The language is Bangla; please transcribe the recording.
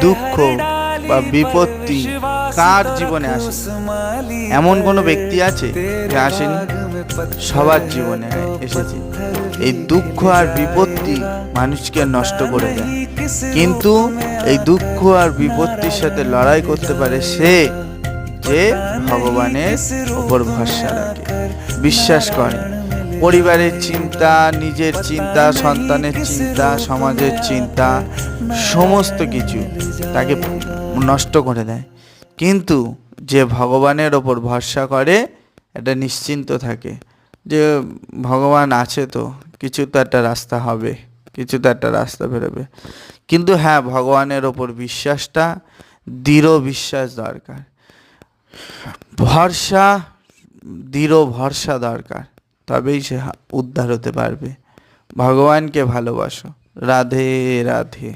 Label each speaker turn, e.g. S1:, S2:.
S1: দুঃখ বা বিপত্তি কার জীবনে আসে? এমন কোনো ব্যক্তি আছে যে আসেনি? সবার জীবনে এসেছে। এই দুঃখ আর বিপত্তি মানুষকে নষ্ট করে দেয়, কিন্তু এই দুঃখ আর বিপত্তির সাথে লড়াই করতে পারে সে, যে ভগবানের উপর ভরসা রাখে, বিশ্বাস করে। পরিবারের চিন্তা, নিজের চিন্তা, সন্তানের চিন্তা, সমাজের চিন্তা, সমস্ত কিছু তাকে নষ্ট করে দেয়। কিন্তু যে ভগবানের ওপর ভরসা করে, এটা নিশ্চিন্ত থাকে যে ভগবান আছে তো, কিছু তো একটা রাস্তা হবে, কিছু তো একটা রাস্তা বেরোবে। কিন্তু হ্যাঁ, ভগবানের ওপর বিশ্বাসটা, দৃঢ় বিশ্বাস দরকার, ভরসা, দৃঢ় ভরসা দরকার, তবেই সে উদ্ধার হতে পারবে। ভগবানকে ভালোবাসো। রাধে রাধে।